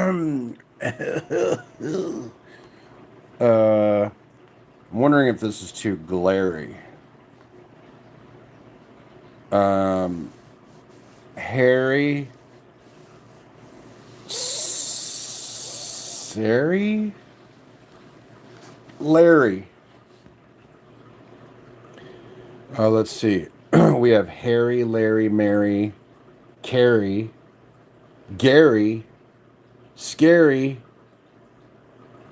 I'm wondering if this is too glary. Harry, Sari, Larry. Let's see. We have Harry, Larry, Mary, Carrie, Gary, Scary,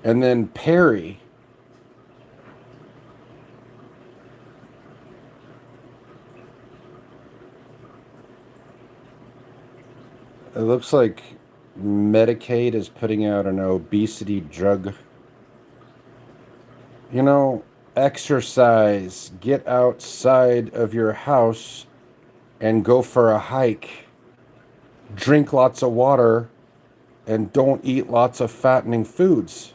and then Perry. It looks like Medicaid is putting out an obesity drug. You know, exercise, get outside of your house and go for a hike. Drink lots of water and don't eat lots of fattening foods.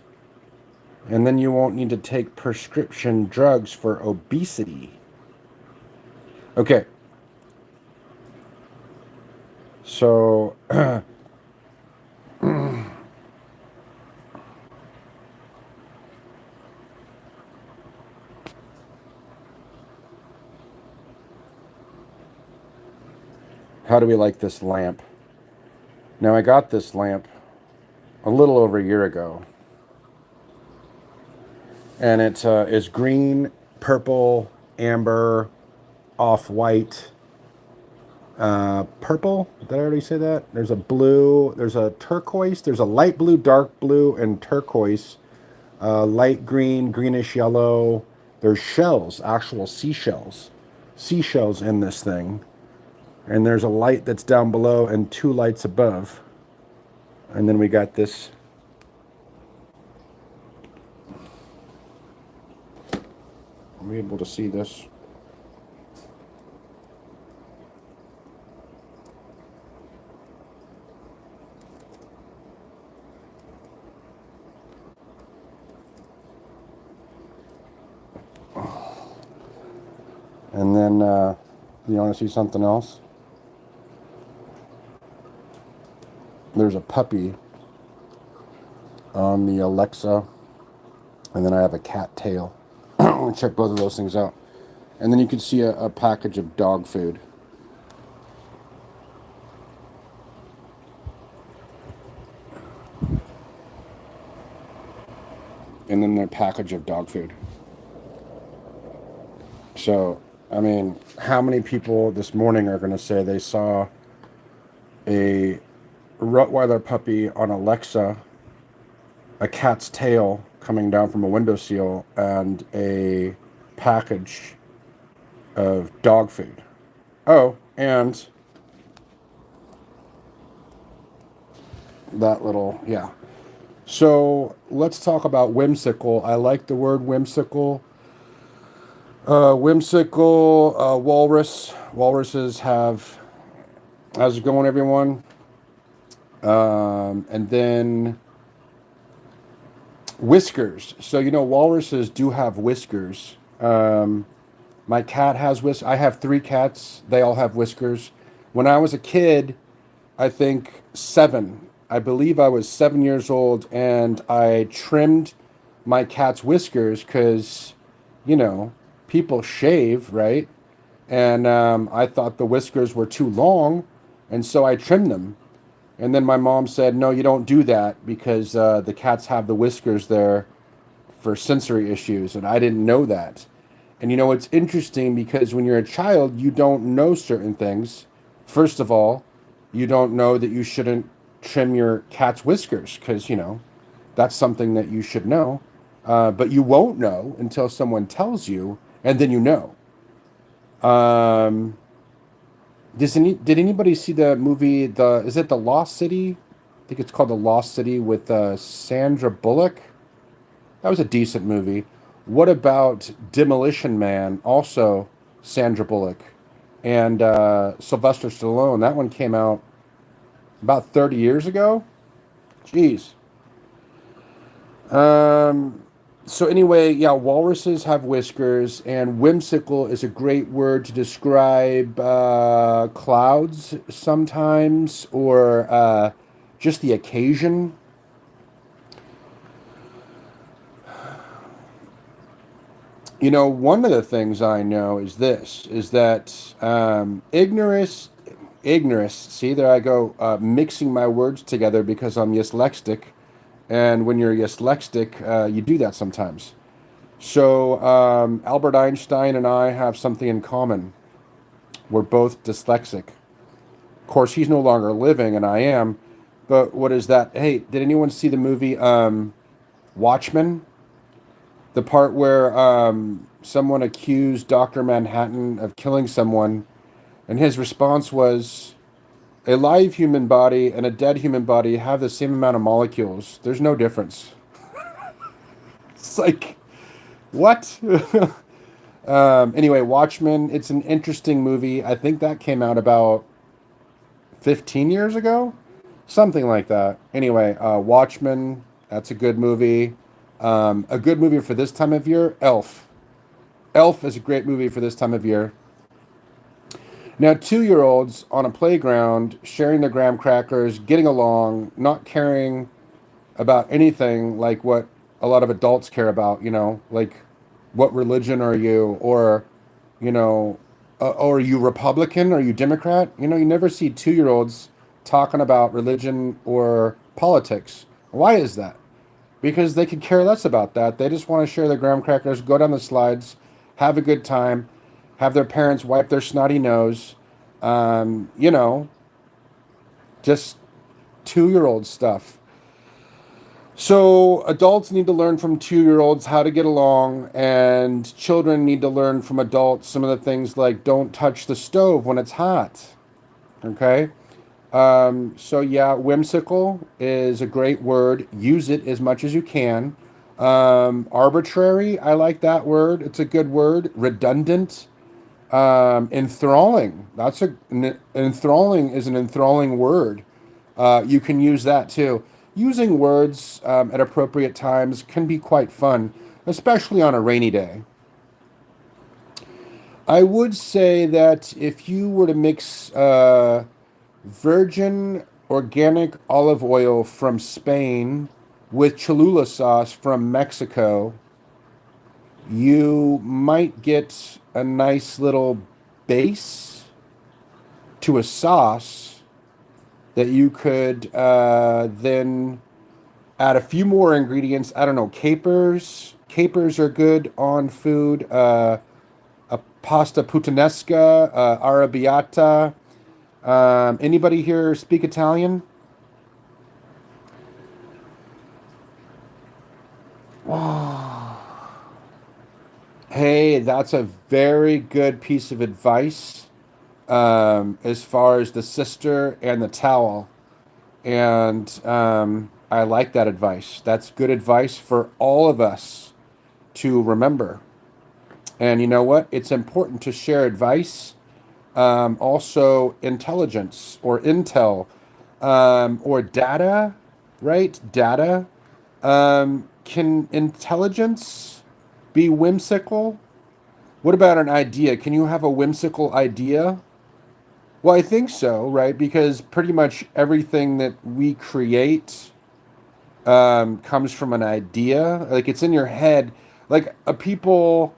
And then you won't need to take prescription drugs for obesity. Okay. So, how do we like this lamp? Now, I got this lamp a little over a year ago. And it is green, purple, amber, off-white, purple. Did I already say that? There's a blue, there's a turquoise, there's a light blue, dark blue, and turquoise. Light green, greenish yellow. There's shells, actual seashells in this thing. And there's a light that's down below and two lights above. And then we got this. Are we able to see this? And then, you want to see something else? There's a puppy on the Alexa, and then I have a cat tail. Check both of those things out. And then you can see a package of dog food. And then their package of dog food. So, I mean, how many people this morning are going to say they saw a Rottweiler puppy on Alexa, a cat's tail coming down from a windowsill, and a package of dog food? Oh, and that little, yeah. So let's talk about whimsical. I like the word whimsical. Whimsical, walrus. Walruses have, how's it going, everyone? And then whiskers. So, you know, walruses do have whiskers. My cat has whiskers. I have 3 cats. They all have whiskers. When I was a kid, I think 7. I believe I was 7 years old, and I trimmed my cat's whiskers because, you know, people shave, right? And I thought the whiskers were too long, and so I trimmed them. And then my mom said, no, you don't do that because the cats have the whiskers there for sensory issues, and I didn't know that. And you know, it's interesting because when you're a child, you don't know certain things. First of all, you don't know that you shouldn't trim your cat's whiskers because, you know, that's something that you should know. But you won't know until someone tells you, and then you know. Did anybody see the movie, is it The Lost City? I think it's called The Lost City with Sandra Bullock. That was a decent movie. What about Demolition Man? Also Sandra Bullock and Sylvester Stallone. That one came out about 30 years ago. Jeez. So anyway, yeah, walruses have whiskers, and whimsical is a great word to describe clouds sometimes, or just the occasion. One of the things I know is this, is that ignorance, see, there I go, mixing my words together because I'm dyslexic. And when you're dyslexic, you do that sometimes. So Albert Einstein and I have something in common. We're both dyslexic. Of course, he's no longer living, and I am. But what is that? Hey, did anyone see the movie Watchmen? The part where someone accused Dr. Manhattan of killing someone, and his response was, a live human body and a dead human body have the same amount of molecules. There's no difference. It's like, what? Anyway, Watchmen, it's an interesting movie. I think that came out about 15 years ago, something like that. Anyway, Watchmen, that's a good movie. A good movie for this time of year, Elf. Elf is a great movie for this time of year. Now, 2 year olds on a playground sharing their graham crackers, getting along, not caring about anything like what a lot of adults care about, like what religion are you, or, you know, or are you Republican? Are you Democrat? You never see 2 year olds talking about religion or politics. Why is that? Because they could care less about that. They just want to share their graham crackers, go down the slides, have a good time, have their parents wipe their snotty nose. Um, you know, just 2 year old stuff. So adults need to learn from 2 year olds how to get along, and children need to learn from adults some of the things like don't touch the stove when it's hot. Okay? So yeah, whimsical is a great word. Use it as much as you can. Arbitrary, I like that word. It's a good word. Redundant. Enthralling. Enthralling is an enthralling word. You can use that too. Using words at appropriate times can be quite fun, especially on a rainy day. I would say that if you were to mix virgin organic olive oil from Spain with Cholula sauce from Mexico, you might get a nice little base to a sauce that you could then add a few more ingredients. I don't know, capers. Capers are good on food. A pasta puttanesca, arrabbiata. Anybody here speak Italian? Hey, that's a very good piece of advice as far as the sister and the towel. And I like that advice. That's good advice for all of us to remember. And you know what? It's important to share advice, also intelligence or intel, or data, right? Data. Can intelligence be whimsical? What about an idea? Can you have a whimsical idea? Well, I think so, right? Because pretty much everything that we create comes from an idea. Like it's in your head. Like a people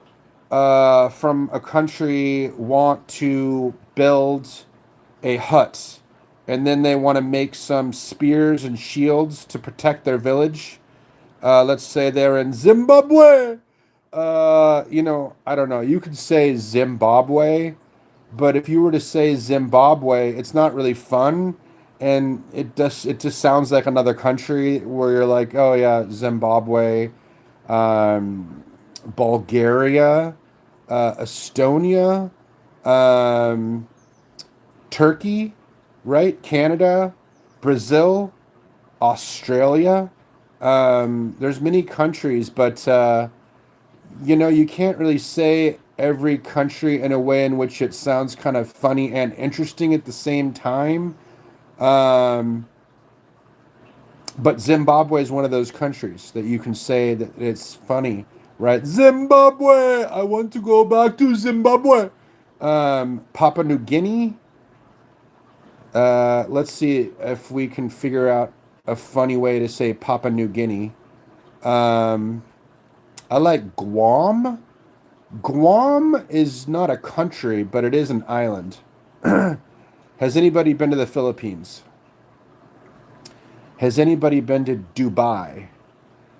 from a country want to build a hut, and then they want to make some spears and shields to protect their village. Let's say they're in Zimbabwe. I don't know. You could say Zimbabwe, but if you were to say Zimbabwe, it's not really fun, and it just sounds like another country where you're like, oh yeah, Zimbabwe, Bulgaria, Estonia, um, Turkey, right? Canada, Brazil, Australia. There's many countries, but you can't really say every country in a way in which it sounds kind of funny and interesting at the same time. Um, but Zimbabwe is one of those countries that you can say that it's funny, right? Zimbabwe, I want to go back to Zimbabwe. Papua New Guinea. Let's see if we can figure out a funny way to say Papua New Guinea. Um, I like Guam. Guam is not a country, but it is an island. Has anybody been to the Philippines? Has anybody been to Dubai?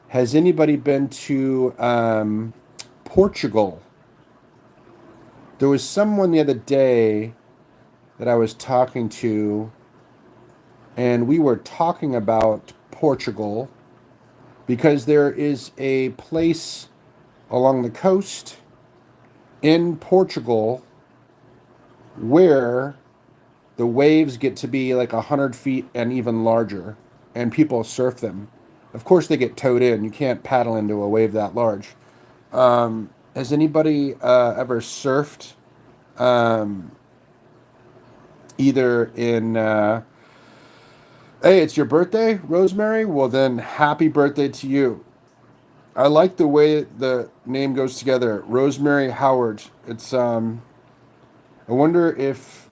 Has anybody been to Portugal? There was someone the other day that I was talking to, and we were talking about Portugal because there is a place along the coast in Portugal where the waves get to be like 100 feet and even larger, and people surf them. Of course, they get towed in. You can't paddle into a wave that large. Has anybody ever surfed either in hey, it's your birthday, Rosemary? Well, then happy birthday to you. I like the way the name goes together. Rosemary Howard. It's I wonder if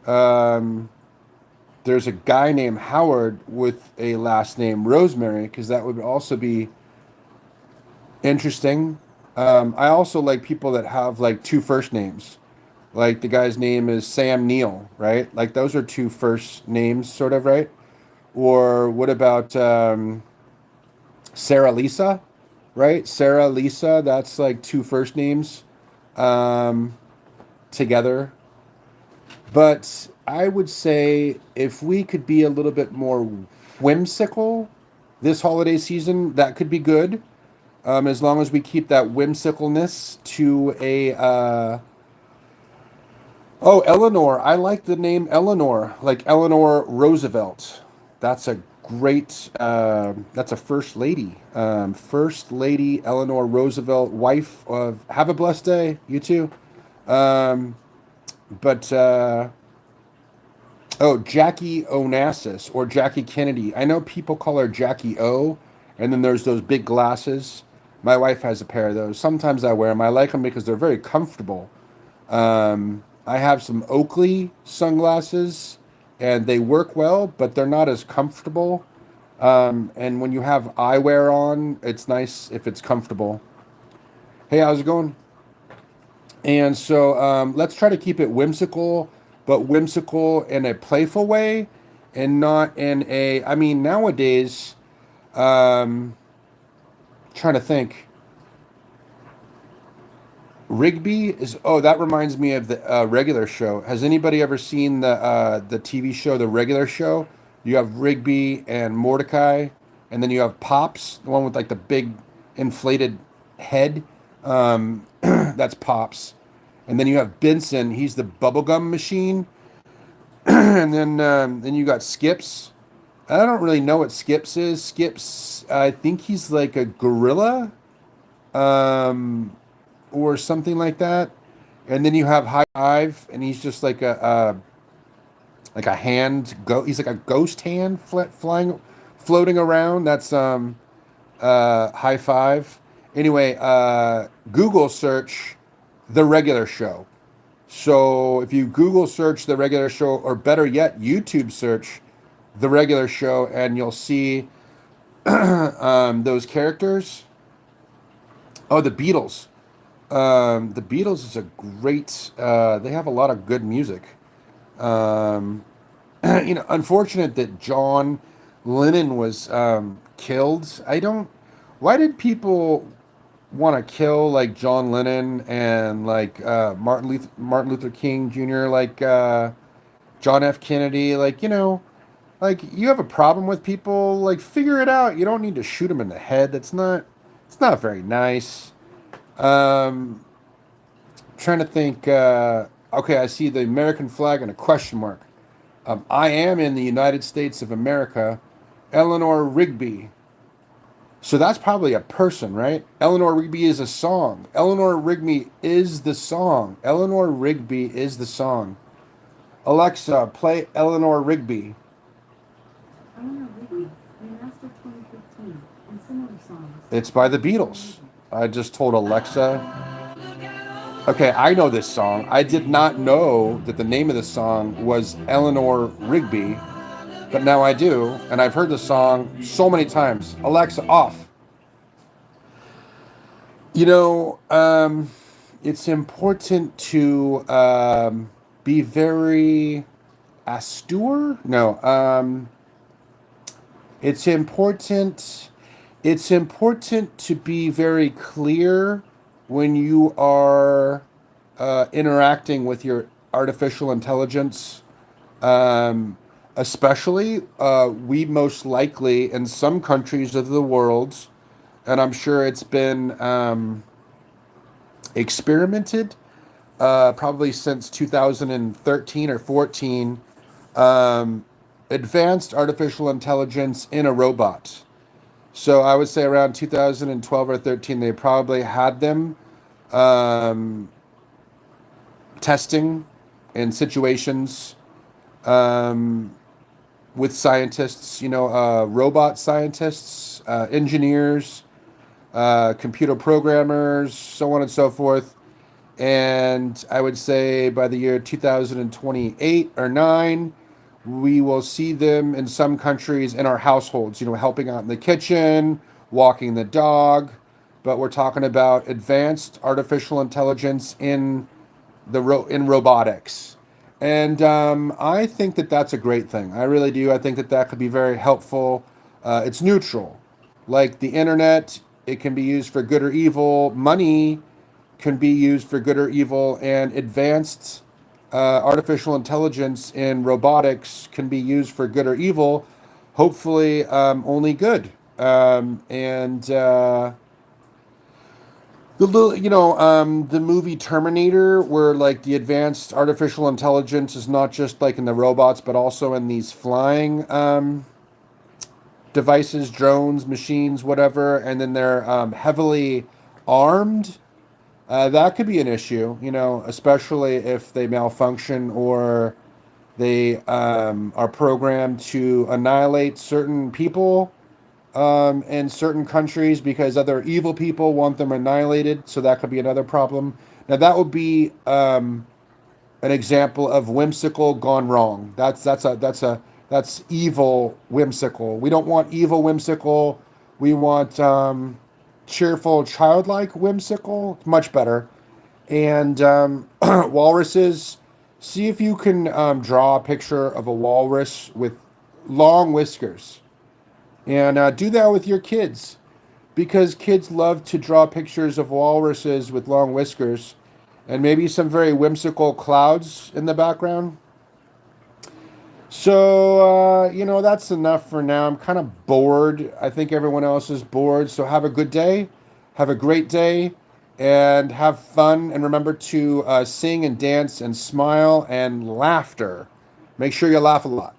there's a guy named Howard with a last name Rosemary, because that would also be interesting. I also like people that have like two first names. Like the guy's name is Sam Neill, right? Like those are two first names, sort of, right? Or what about Sarah Lisa, right? Sarah Lisa, that's like two first names um, together. But I would say if we could be a little bit more whimsical this holiday season, that could be good. As long as we keep that whimsicalness to a oh, Eleanor. I like the name Eleanor, like Eleanor Roosevelt. That's a great. That's a first lady. First lady Eleanor Roosevelt, wife of. Have a blessed day, you too. Um, but oh, Jackie Onassis or Jackie Kennedy. I know people call her Jackie O, and then there's those big glasses. My wife has a pair of those. Sometimes I wear them. I like them because they're very comfortable. I have some Oakley sunglasses, and they work well, but they're not as comfortable. And when you have eyewear on, it's nice if it's comfortable. Hey, how's it going? And so let's try to keep it whimsical, but whimsical in a playful way, and not in a. I mean, nowadays, um, trying to think. Rigby is. Oh, that reminds me of the regular show. Has anybody ever seen the TV show, the regular show? You have Rigby and Mordecai, and then you have Pops, the one with like the big inflated head. That's Pops, and then you have Benson. He's the bubblegum machine, and then you got Skips. I don't really know what Skips is. Skips, I think he's like a gorilla. Um, or something like that. And then you have High Five, and he's just like a hand go. He's like a ghost hand flying, floating around. That's High Five. Anyway, Google search the regular show. So if you Google search the regular show, or better yet, YouTube search the regular show, and you'll see those characters. Oh, the Beatles. The Beatles is a great. They have a lot of good music. Um, unfortunate that John Lennon was killed. I don't. Why did people want to kill like John Lennon and like Martin Luther King Jr. Like John F. Kennedy? Like like you have a problem with people, like figure it out. You don't need to shoot them in the head. That's not. It's not very nice. Um, Trying to think. Okay, I see the American flag and a question mark. I am in the United States of America. Eleanor Rigby. So that's probably a person, right? Eleanor Rigby is a song. Eleanor Rigby is the song. Eleanor Rigby is the song. Alexa, play Eleanor Rigby. Eleanor Rigby, remastered 2015, and similar songs. It's by the Beatles. I just told Alexa. Okay, I know this song. I did not know that the name of the song was Eleanor Rigby, but now I do, and I've heard the song so many times. Alexa, off. You know, it's important to be very austere. No, it's important. It's important to be very clear when you are interacting with your artificial intelligence. Um, Especially, we most likely in some countries of the world, and I'm sure it's been experimented probably since 2013 or 14, advanced artificial intelligence in a robot. So I would say around 2012 or 13, they probably had them um, testing in situations um, with scientists, robot scientists, engineers, computer programmers, so on and so forth. And I would say by the year 2028 or 9, we will see them in some countries in our households, helping out in the kitchen, walking the dog. But we're talking about advanced artificial intelligence in robotics. And I think that that's a great thing. I really do. I think that that could be very helpful. It's neutral. Like the internet, it can be used for good or evil. Money can be used for good or evil, and advanced artificial intelligence in robotics can be used for good or evil. Hopefully, only good. And the movie Terminator, where like the advanced artificial intelligence is not just like in the robots, but also in these flying devices, drones, machines, whatever, and then they're heavily armed. That could be an issue, especially if they malfunction or they are programmed to annihilate certain people in certain countries because other evil people want them annihilated. So that could be another problem. Now that would be an example of whimsical gone wrong. That's evil whimsical. We don't want evil whimsical. We want cheerful, childlike whimsical. It's much better. And walruses. See if you can draw a picture of a walrus with long whiskers, and do that with your kids because kids love to draw pictures of walruses with long whiskers and maybe some very whimsical clouds in the background. So, that's enough for now. I'm kind of bored. I think everyone else is bored. So, have a good day. Have a great day. And have fun. And remember to sing and dance and smile and laughter. Make sure you laugh a lot.